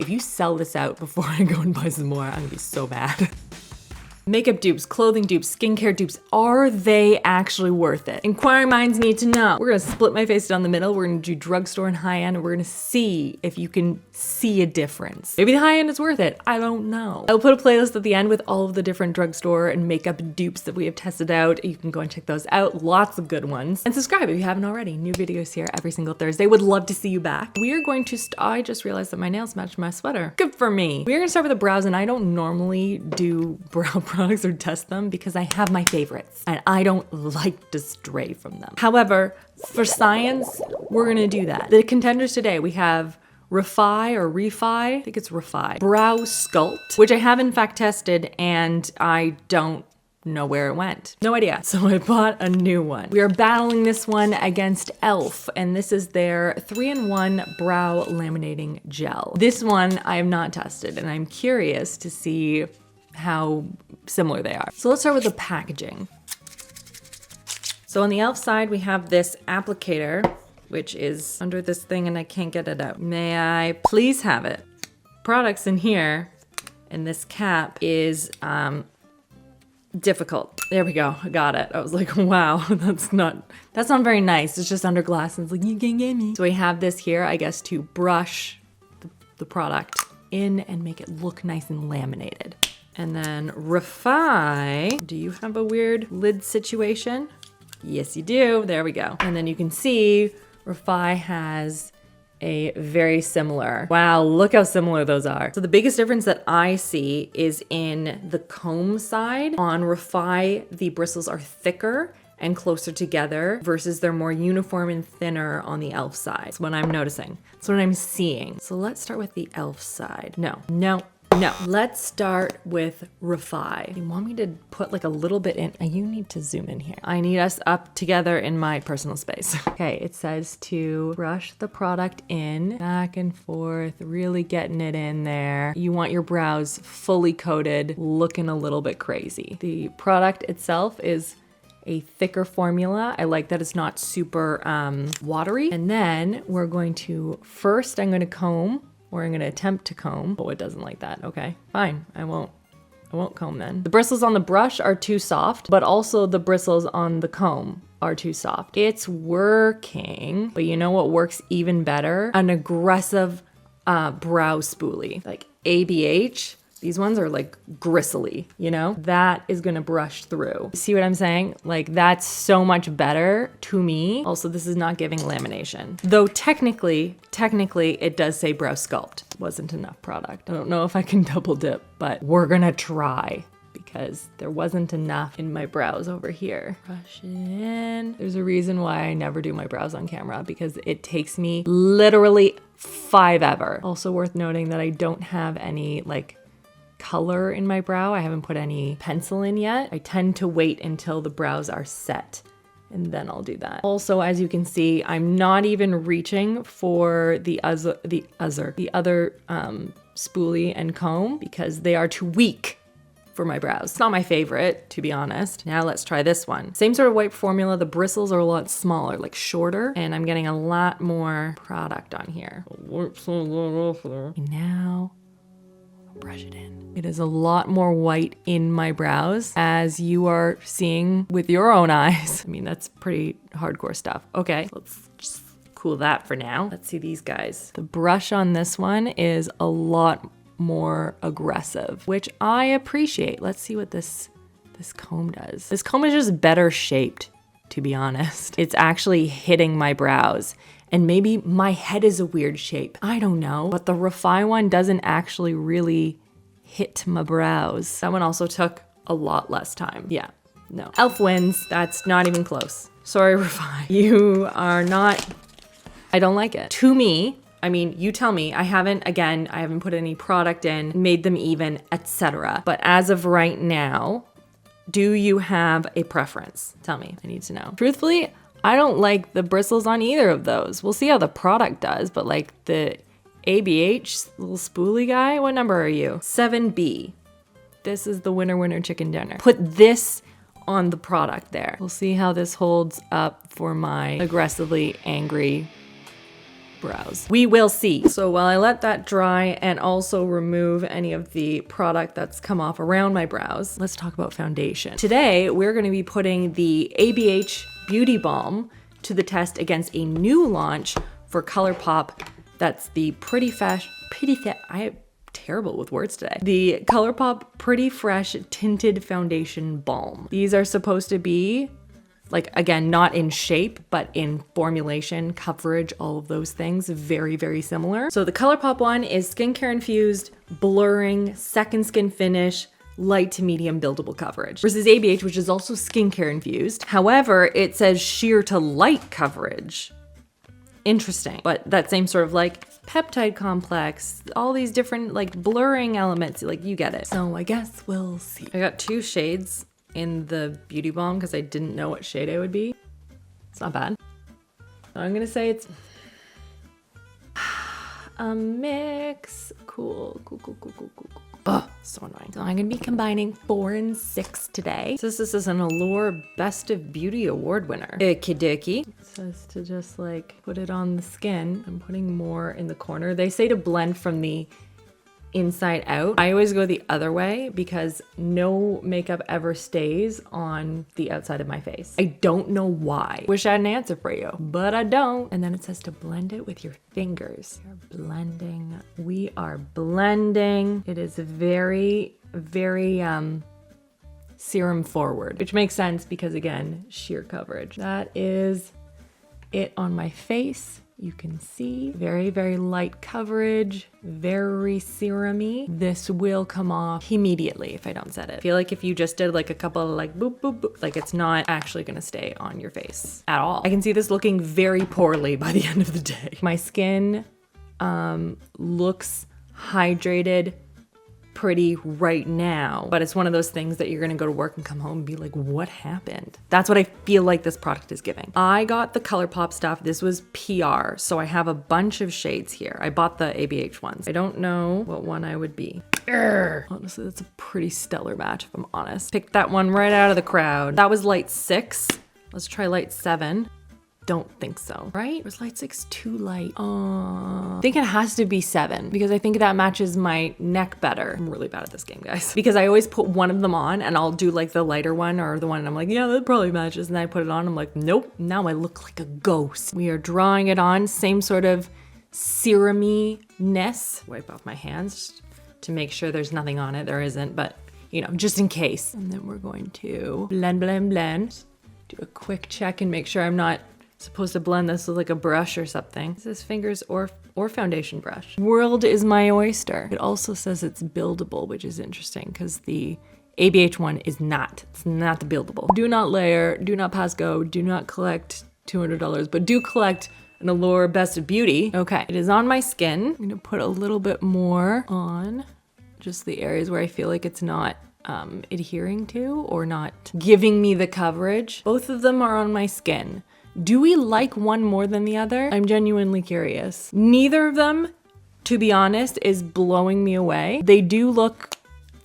If you sell this out before I go and buy some more, I'm gonna be so mad. Makeup dupes, clothing dupes, skincare dupes, are they actually worth it? Inquiring minds need to know. We're gonna split my face down the middle. We're gonna do drugstore and high end, and we're gonna see if you can see a difference. Maybe the high end is worth it. I don't know. I'll put a playlist at the end with all of the different drugstore and makeup dupes that we have tested out. You can go and check those out. Lots of good ones. And subscribe if you haven't already. New videos here every single Thursday. Would love to see you back. We are going to, I just realized that my nails match my sweater. Good for me. We're gonna start with the brows, and I don't normally do brow products or test them because I have my favorites and I don't like to stray from them. However, for science, we're gonna do that. The contenders today, we have Refy, I think it's Refy, Brow Sculpt, which I have in fact tested and I don't know where it went. No idea. So I bought a new one. We are battling this one against e.l.f. and this is their 3-in-1 Brow Laminating Gel. This one I have not tested and I'm curious to see how similar they are. So let's start with the packaging. So on the e.l.f. side, we have this applicator, which is under this thing and I can't get it out. May I please have it? Products in here, and this cap is difficult. There we go, I got it. I was like, wow, that's not very nice. It's just under glass and it's like, you can get me. So we have this here, I guess, to brush the product in and make it look nice and laminated. And then Refy, do you have a weird lid situation? Yes, you do. There we go. And then you can see Refy has a very similar, wow, look how similar those are. So the biggest difference that I see is in the comb side. On Refy, the bristles are thicker and closer together versus they're more uniform and thinner on the e.l.f. side. That's what I'm noticing. That's what I'm seeing. So let's start with the e.l.f. side. No. Let's start with Refy. You want me to put like a little bit in? You need to zoom in here. I need us up together in my personal space. Okay, it says to brush the product in, back and forth, really getting it in there. You want your brows fully coated, looking a little bit crazy. The product itself is a thicker formula. I like that it's not super watery. And then we're going to, first I'm gonna comb, or I'm gonna attempt to comb. Oh, it doesn't like that. Okay, fine, I won't comb then. The bristles on the brush are too soft, but also the bristles on the comb are too soft. It's working, but you know what works even better? An aggressive brow spoolie, like ABH. These ones are like gristly, you know? That is gonna brush through. See what I'm saying? Like that's so much better to me. Also, this is not giving lamination. Though technically it does say Brow Sculpt. Wasn't enough product. I don't know if I can double dip, but we're gonna try because there wasn't enough in my brows over here. Brush it in. There's a reason why I never do my brows on camera because it takes me literally 5 ever. Also worth noting that I don't have any like color in my brow. I haven't put any pencil in yet. I tend to wait until the brows are set and then I'll do that. Also, as you can see, I'm not even reaching for the other spoolie and comb because they are too weak for my brows. It's not my favorite, to be honest. Now let's try this one. Same sort of white formula. The bristles are a lot smaller, like shorter, and I'm getting a lot more product on here. And now brush it in. It is a lot more white in my brows, as you are seeing with your own eyes. I mean, that's pretty hardcore stuff. Okay, let's just cool that for now. Let's see these guys. The brush on this one is a lot more aggressive, which I appreciate. Let's see what this comb does. This comb is just better shaped, to be honest. It's actually hitting my brows. And maybe my head is a weird shape. I don't know. But the Refy one doesn't actually really hit my brows. That one also took a lot less time. Yeah, no. e.l.f. wins. That's not even close. Sorry, Refy. You are not, I don't like it. To me, I mean, you tell me. I haven't put any product in, made them even, etc. But as of right now, do you have a preference? Tell me, I need to know. Truthfully, I don't like the bristles on either of those. We'll see how the product does, but like the ABH little spoolie guy, what number are you? 7B. This is the winner chicken dinner. Put this on the product there. We'll see how this holds up for my aggressively angry brows. We will see. So while I let that dry and also remove any of the product that's come off around my brows, let's talk about foundation. Today, we're gonna be putting the ABH Beauty Balm to the test against a new launch for ColourPop. That's the I'm terrible with words today. The ColourPop Pretty Fresh Tinted Foundation Balm. These are supposed to be, like, again, not in shape, but in formulation, coverage, all of those things, very, very similar. So the ColourPop one is skincare infused, blurring, second skin finish, light to medium buildable coverage, versus ABH, which is also skincare infused. However, it says sheer to light coverage. Interesting. But that same sort of like peptide complex, all these different like blurring elements, like you get it. So I guess we'll see. I got 2 shades in the Beauty Balm because I didn't know what shade I would be. It's not bad. So I'm gonna say it's a mix. Cool. Oh, so annoying. So I'm gonna be combining 4 and 6 today. So this is an Allure Best of Beauty Award winner. Icky dicky. It says to just like put it on the skin. I'm putting more in the corner. They say to blend from the inside out. I always go the other way because no makeup ever stays on the outside of my face. I don't know why. Wish I had an answer for you, but I don't. And then it says to blend it with your fingers. We are blending. It is very, very serum forward, which makes sense because again, sheer coverage. That is it on my face. You can see very, very light coverage, very serum-y. This will come off immediately if I don't set it. I feel like if you just did like a couple of like boop, boop, boop, like it's not actually gonna stay on your face at all. I can see this looking very poorly by the end of the day. My skin looks hydrated, pretty right now, but it's one of those things that you're gonna go to work and come home and be like, what happened? That's what I feel like this product is giving. I got the ColourPop stuff. This was PR, so I have a bunch of shades here. I bought the ABH ones. I don't know what one I would be. Honestly, that's a pretty stellar match if I'm honest. Picked that one right out of the crowd. That was light 6. Let's try light 7. Don't think so, right? Was light 6 too light? I think it has to be 7 because I think that matches my neck better. I'm really bad at this game, guys, because I always put one of them on and I'll do like the lighter one or the one and I'm like, yeah, that probably matches. And then I put it on, I'm like, nope, now I look like a ghost. We are drawing it on, same sort of serum-y-ness. Wipe off my hands to make sure there's nothing on it. There isn't, but you know, just in case. And then we're going to blend, blend, blend. Do a quick check and make sure I'm not supposed to blend this with like a brush or something. Is this fingers or foundation brush? World is my oyster. It also says it's buildable, which is interesting because the ABH one is not. It's not the buildable. Do not layer, do not pass go, do not collect $200, but do collect an Allure Best of Beauty. Okay, it is on my skin. I'm gonna put a little bit more on just the areas where I feel like it's not adhering to or not giving me the coverage. Both of them are on my skin. Do we like one more than the other? I'm genuinely curious. Neither of them, to be honest, is blowing me away. They do look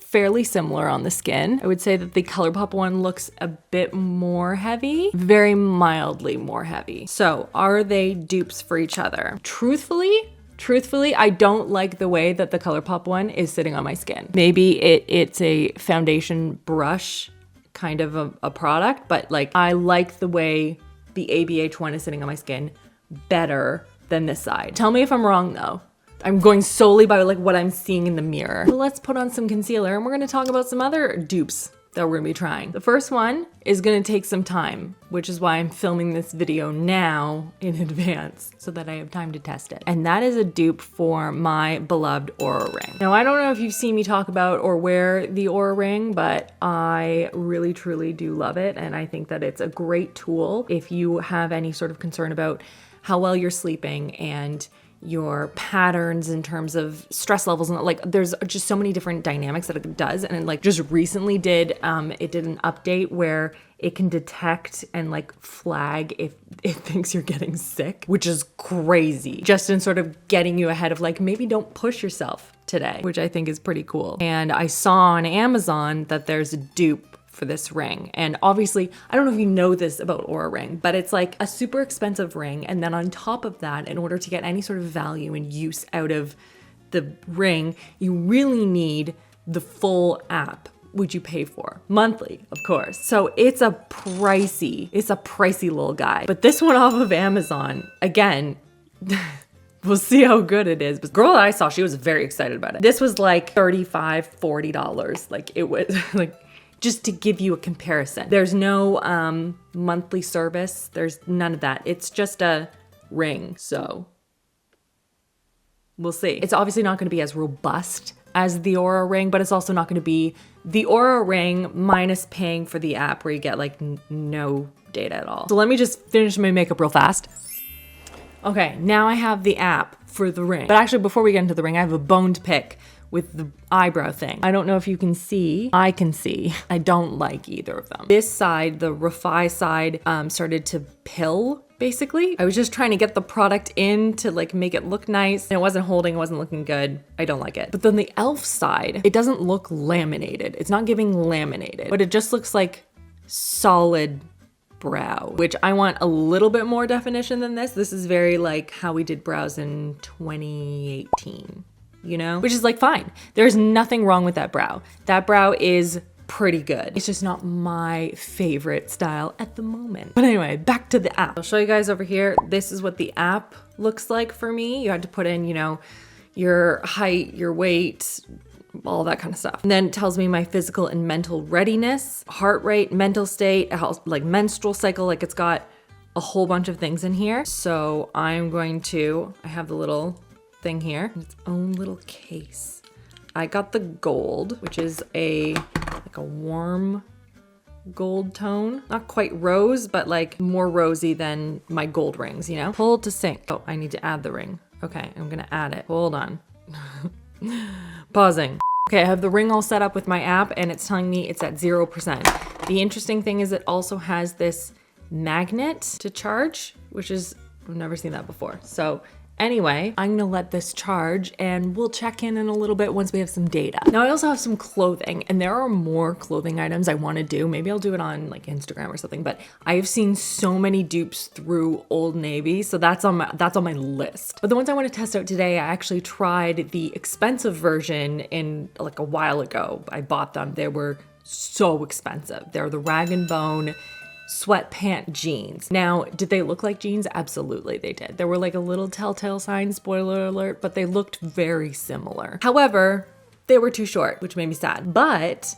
fairly similar on the skin. I would say that the ColourPop one looks a bit more heavy, very mildly more heavy. So are they dupes for each other? Truthfully, I don't like the way that the ColourPop one is sitting on my skin. Maybe it's a foundation brush kind of a product, but like I like the way the ABH one is sitting on my skin better than this side. Tell me if I'm wrong though. I'm going solely by like what I'm seeing in the mirror. So let's put on some concealer and we're gonna talk about some other dupes that we're gonna be trying. The first one is gonna take some time, which is why I'm filming this video now in advance so that I have time to test it. And that is a dupe for my beloved Oura Ring. Now, I don't know if you've seen me talk about or wear the Oura Ring, but I really, truly do love it. And I think that it's a great tool if you have any sort of concern about how well you're sleeping and your patterns in terms of stress levels, and like there's just so many different dynamics that it does. And it like just recently did it did an update where it can detect and like flag if it thinks you're getting sick, which is crazy, just in sort of getting you ahead of like maybe don't push yourself today, which I think is pretty cool. And I saw on Amazon that there's a dupe for this ring. And obviously, I don't know if you know this about Oura Ring, but it's like a super expensive ring. And then on top of that, in order to get any sort of value and use out of the ring, you really need the full app, which you pay for monthly, of course. So it's a pricey little guy. But this one off of Amazon, again, we'll see how good it is. But the girl that I saw, she was very excited about it. This was like $35, $40. Like it was like, just to give you a comparison. There's no monthly service. There's none of that. It's just a ring. So we'll see. It's obviously not going to be as robust as the Oura Ring, but it's also not going to be the Oura Ring minus paying for the app where you get like no data at all. So let me just finish my makeup real fast. Okay, now I have the app for the ring. But actually, before we get into the ring, I have a bone to pick with the eyebrow thing. I don't know if you can see. I can see. I don't like either of them. This side, the Refy side, started to pill, basically. I was just trying to get the product in to like make it look nice, and it wasn't holding, it wasn't looking good. I don't like it. But then the e.l.f. side, it doesn't look laminated. It's not giving laminated, but it just looks like solid brow, which I want a little bit more definition than this. This is very like how we did brows in 2018, you know, which is like fine. There's nothing wrong with that brow. That brow is pretty good. It's just not my favorite style at the moment. But anyway, back to the app. I'll show you guys over here. This is what the app looks like for me. You had to put in, you know, your height, your weight, all that kind of stuff. And then it tells me my physical and mental readiness, heart rate, mental state, like menstrual cycle, like it's got a whole bunch of things in here. So I'm going to, I have the little thing here, its own little case. I got the gold, which is like a warm gold tone. Not quite rose, but like more rosy than my gold rings, you know? Pull to sync. Oh, I need to add the ring. Okay, I'm gonna add it. Hold on. Pausing. Okay, I have the ring all set up with my app and it's telling me it's at 0%. The interesting thing is it also has this magnet to charge, which is, I've never seen that before. So anyway, I'm gonna let this charge and we'll check in a little bit once we have some data. Now I also have some clothing and there are more clothing items I wanna do. Maybe I'll do it on like Instagram or something, but I've seen so many dupes through Old Navy. So that's on my list. But the ones I wanna test out today, I actually tried the expensive version in like a while ago. I bought them, they were so expensive. They're the Rag & Bone Sweatpant Jeans. Now, did they look like jeans? Absolutely they did. There were like a little telltale sign, spoiler alert, but they looked very similar. However, they were too short, which made me sad. But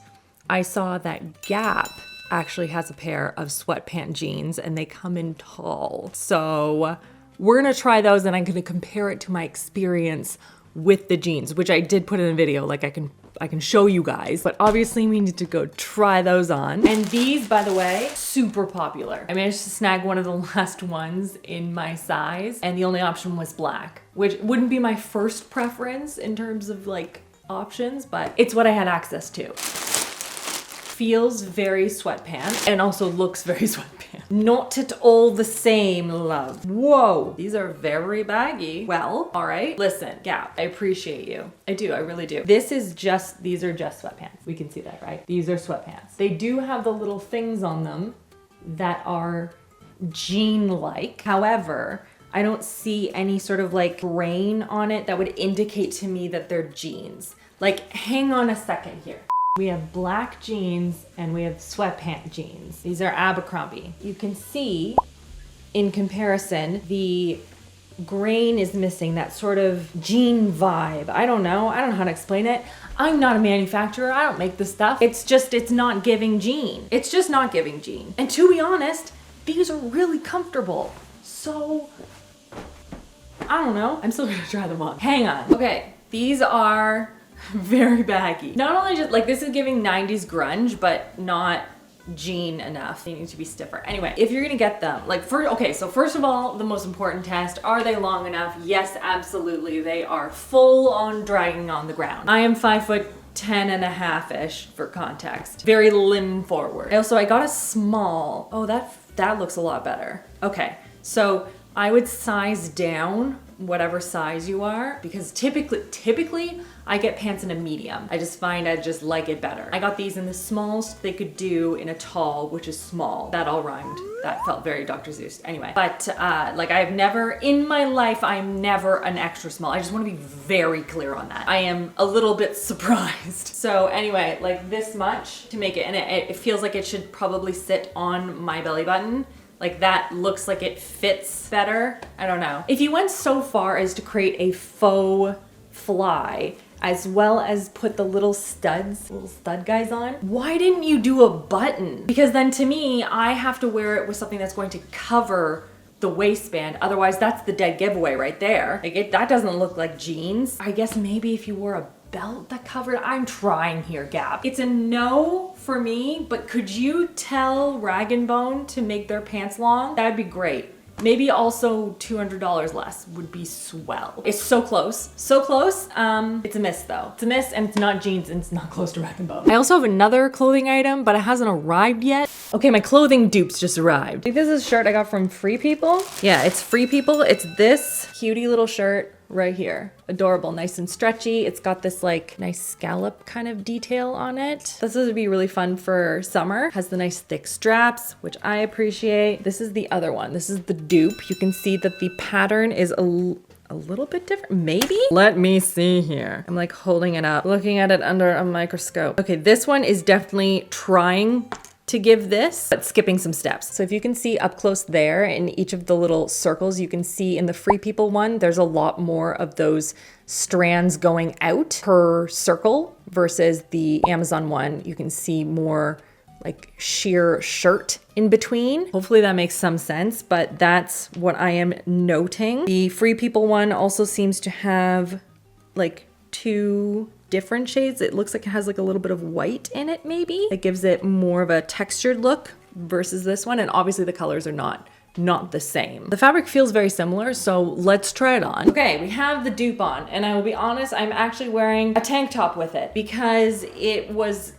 I saw that Gap actually has a pair of sweatpant jeans and they come in tall. So we're gonna try those and I'm gonna compare it to my experience with the jeans, which I did put in a video, like I can show you guys, but obviously we need to go try those on. And these, by the way, super popular. I managed to snag one of the last ones in my size and the only option was black, which wouldn't be my first preference in terms of like options, but it's what I had access to. Feels very sweatpants and also looks very sweatpants. Not at all the same, love. Whoa, these are very baggy. Well, all right, listen, Gap, I appreciate you. I do, I really do. These are just sweatpants. We can see that, right? These are sweatpants. They do have the little things on them that are jean-like. However, I don't see any sort of like grain on it that would indicate to me that they're jeans. Like, hang on a second here. We have black jeans and we have sweatpant jeans. These are Abercrombie. You can see in comparison, the grain is missing, that sort of jean vibe. I don't know how to explain it. I'm not a manufacturer, I don't make this stuff. It's not giving jean. It's just not giving jean. And to be honest, these are really comfortable. So, I don't know. I'm still gonna try them on. Hang on. Okay, these are very baggy. Not only just like, this is giving 90s grunge, but not jean enough. They need to be stiffer. Anyway, if you're gonna get them, like so first of all, the most important test, are they long enough? Yes, absolutely. They are full on dragging on the ground. I am 5'10" and a half-ish for context. Very limb forward. Also, I got a small. Oh, that looks a lot better. Okay, so I would size down whatever size you are, because typically I get pants in a medium. I just find I just like it better. I got these in the smallest they could do in a tall, which is small. That all rhymed. That felt very Dr. Seuss. Anyway, but like I've never, in my life, I'm never an extra small. I just want to be very clear on that. I am a little bit surprised. So anyway, like this much to make it, and it feels like it should probably sit on my belly button. Like that looks like it fits better. I don't know. If you went so far as to create a faux fly, as well as put the little stud guys on, why didn't you do a button? Because then to me, I have to wear it with something that's going to cover the waistband. Otherwise, that's the dead giveaway right there. Like that doesn't look like jeans. I guess maybe if you wore a belt that covered, I'm trying here, Gap. It's a no for me, but could you tell Rag & Bone to make their pants long? That'd be great. Maybe also $200 less would be swell. It's so close, so close. It's a miss though. It's a miss, and it's not jeans, and it's not close to Rag & Bone. I also have another clothing item, but it hasn't arrived yet. Okay, my clothing dupes just arrived. This is a shirt I got from Free People. Yeah, it's Free People. It's this cutie little shirt right here. Adorable, nice and stretchy. It's got this like nice scallop kind of detail on it. This would be really fun for summer. Has the nice thick straps, which I appreciate. This is the other one. This is the dupe. You can see that the pattern is a little bit different, maybe? Let me see here. I'm like holding it up, looking at it under a microscope. Okay, this one is definitely trying to give this, but skipping some steps. So if you can see up close there in each of the little circles, you can see in the Free People one, there's a lot more of those strands going out per circle versus the Amazon one. You can see more like sheer shirt in between. Hopefully that makes some sense, but that's what I am noting. The Free People one also seems to have like two different shades. It looks like it has like a little bit of white in it, maybe. It gives it more of a textured look versus this one, and obviously the colors are not the same. The fabric feels very similar, so let's try it on. Okay, we have the dupe on, and I will be honest, I'm actually wearing a tank top with it because it was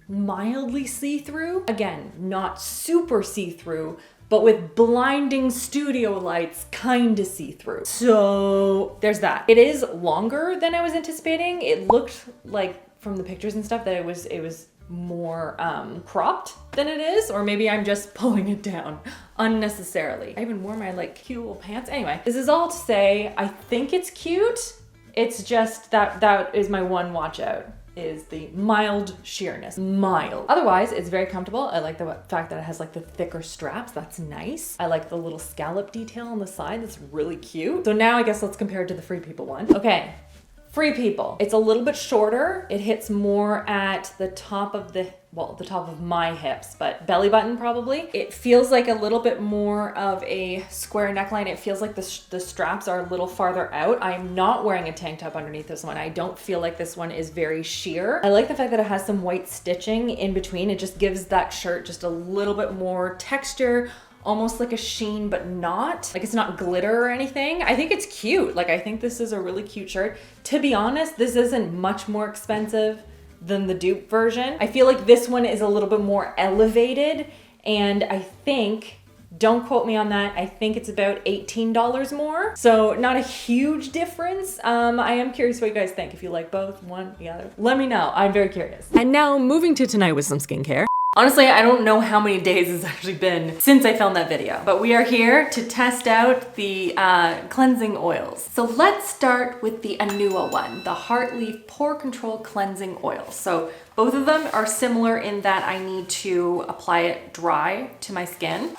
mildly see-through. Again, not super see-through, but with blinding studio lights, kinda see-through. So there's that. It is longer than I was anticipating. It looked like from the pictures and stuff that it was more cropped than it is, or maybe I'm just pulling it down unnecessarily. I even wore my like cute little pants. Anyway, this is all to say, I think it's cute. It's just that is my one watch out, is the mild sheerness. Mild. Otherwise, it's very comfortable. I like the fact that it has like the thicker straps. That's nice. I like the little scallop detail on the side. That's really cute. So now I guess let's compare it to the Free People one. Okay, Free People. It's a little bit shorter. It hits more at the top of the top of my hips, but belly button probably. It feels like a little bit more of a square neckline. It feels like the straps are a little farther out. I am not wearing a tank top underneath this one. I don't feel like this one is very sheer. I like the fact that it has some white stitching in between. It just gives that shirt just a little bit more texture, almost like a sheen, but not. Like it's not glitter or anything. I think it's cute. Like I think this is a really cute shirt. To be honest, this isn't much more expensive than the dupe version. I feel like this one is a little bit more elevated, and I think, don't quote me on that, I think it's about $18 more. So not a huge difference. I am curious what you guys think. If you like both, one, the other, let me know. I'm very curious. And now moving to tonight with some skincare. Honestly, I don't know how many days it's actually been since I filmed that video, but we are here to test out the cleansing oils. So let's start with the Anua one, the Heartleaf Pore Control Cleansing Oil. So both of them are similar in that I need to apply it dry to my skin.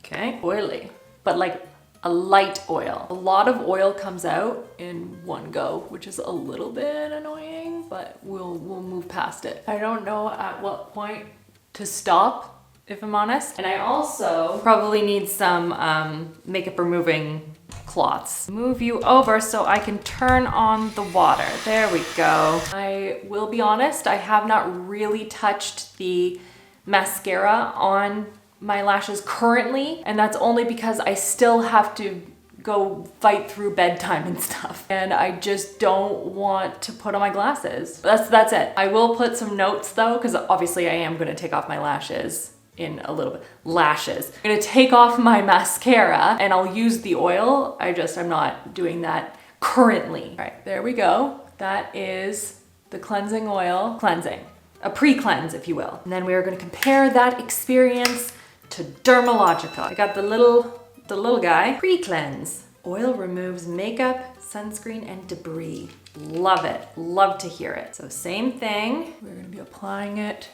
Okay, oily, but like a light oil. A lot of oil comes out in one go, which is a little bit annoying, but we'll move past it. I don't know at what point to stop, if I'm honest. And I also probably need some makeup removing cloths. Move you over so I can turn on the water. There we go. I will be honest, I have not really touched the mascara on my lashes currently, and that's only because I still have to go fight through bedtime and stuff, and I just don't want to put on my glasses. That's it. I will put some notes though, because obviously I am going to take off my lashes in a little bit. Lashes. I'm gonna take off my mascara and I'll use the oil. I'm not doing that currently. All right, there we go. That is the cleansing oil. Cleansing. A pre-cleanse, if you will. And then we are gonna compare that experience to Dermalogica. I got the little guy. Pre-cleanse. Oil removes makeup, sunscreen, and debris. Love it. Love to hear it. So same thing. We're gonna be applying it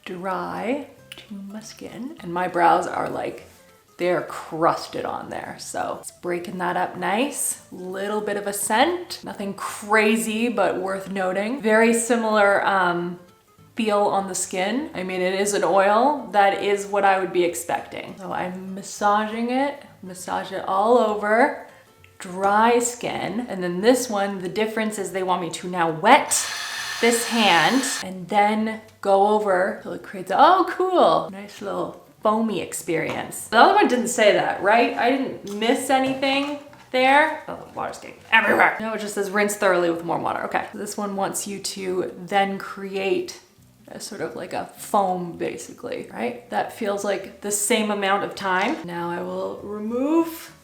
dry to my skin. And my brows are like, they're crusted on there. So it's breaking that up nice. Little bit of a scent. Nothing crazy, but worth noting. Very similar feel on the skin. I mean, it is an oil. That is what I would be expecting. So I'm massaging it. Massage it all over. Dry skin. And then this one, the difference is they want me to now wet this hand and then go over till it creates a, oh cool, nice little foamy experience. The other one didn't say that, right? I didn't miss anything there. Oh, the water's getting everywhere. No, it just says rinse thoroughly with warm water. Okay, this one wants you to then create a sort of like a foam basically, right? That feels like the same amount of time. Now I will remove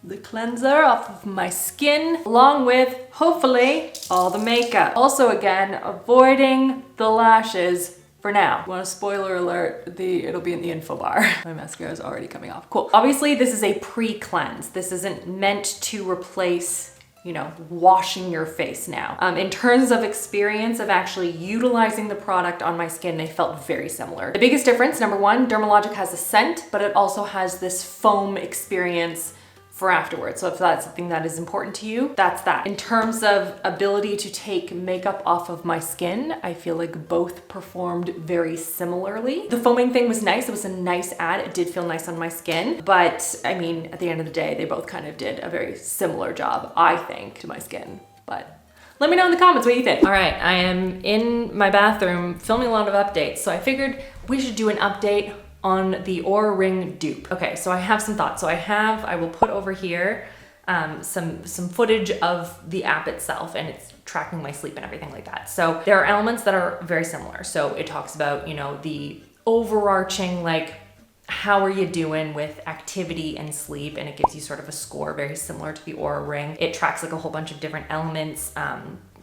the cleanser off of my skin, along with, hopefully, all the makeup. Also, again, avoiding the lashes for now. Want a spoiler alert, it'll be in the info bar. My mascara is already coming off. Cool. Obviously, this is a pre-cleanse. This isn't meant to replace, you know, washing your face now. In terms of experience of actually utilizing the product on my skin, they felt very similar. The biggest difference, number one, Dermalogica has a scent, but it also has this foam experience for afterwards. So if that's something that is important to you, that's that. In terms of ability to take makeup off of my skin, I feel like both performed very similarly. The foaming thing was nice. It was a nice add. It did feel nice on my skin. But I mean, at the end of the day, they both kind of did a very similar job, I think, to my skin. But let me know in the comments what you think. All right, I am in my bathroom filming a lot of updates. So I figured we should do an update on the Oura Ring dupe. Okay, so I have some thoughts. So I will put over here some footage of the app itself, and it's tracking my sleep and everything like that. So there are elements that are very similar. So it talks about, you know, the overarching, like, how are you doing with activity and sleep, and it gives you sort of a score very similar to the Oura Ring. It tracks like a whole bunch of different elements,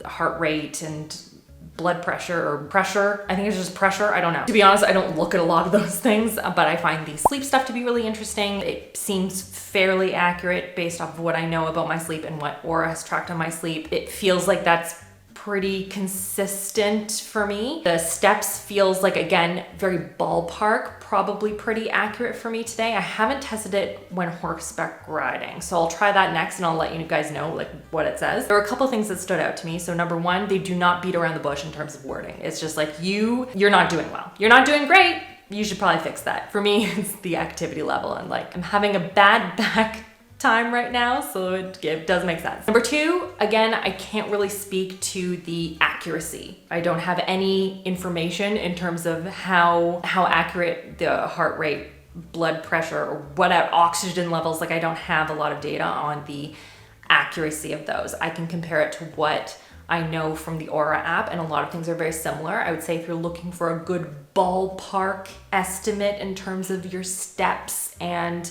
heart rate and blood pressure or pressure. I think it's just pressure. I don't know. To be honest, I don't look at a lot of those things, but I find the sleep stuff to be really interesting. It seems fairly accurate based off of what I know about my sleep and what Oura has tracked on my sleep. It feels like that's pretty consistent for me. The steps feels like, again, very ballpark, probably pretty accurate for me today. I haven't tested it when horseback riding, so I'll try that next and I'll let you guys know like what it says. There were a couple things that stood out to me. So number one, they do not beat around the bush in terms of wording. It's just like, you're not doing well. You're not doing great. You should probably fix that. For me, it's the activity level, and like, I'm having a bad back time right now, so it does make sense. Number two, again, I can't really speak to the accuracy. I don't have any information in terms of how accurate the heart rate, blood pressure, or whatever, oxygen levels, like I don't have a lot of data on the accuracy of those. I can compare it to what I know from the Oura app, and a lot of things are very similar. I would say if you're looking for a good ballpark estimate in terms of your steps and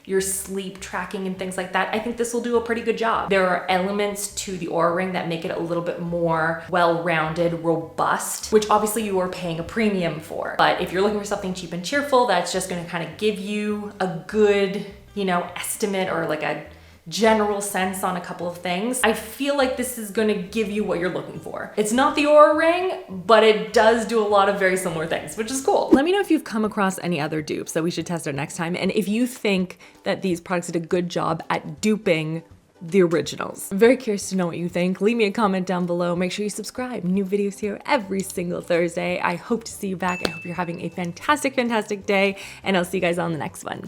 your sleep tracking and things like that, I think this will do a pretty good job. There are elements to the Oura Ring that make it a little bit more well-rounded, robust, which obviously you are paying a premium for. But if you're looking for something cheap and cheerful, that's just gonna kind of give you a good, you know, estimate or like a general sense on a couple of things. I feel like this is gonna give you what you're looking for. It's not the Oura Ring, but it does do a lot of very similar things, which is cool. Let me know if you've come across any other dupes that we should test out next time, and if you think that these products did a good job at duping the originals. I'm very curious to know what you think. Leave me a comment down below. Make sure you subscribe. New videos here every single Thursday. I hope to see you back. I hope you're having a fantastic, fantastic day, and I'll see you guys on the next one.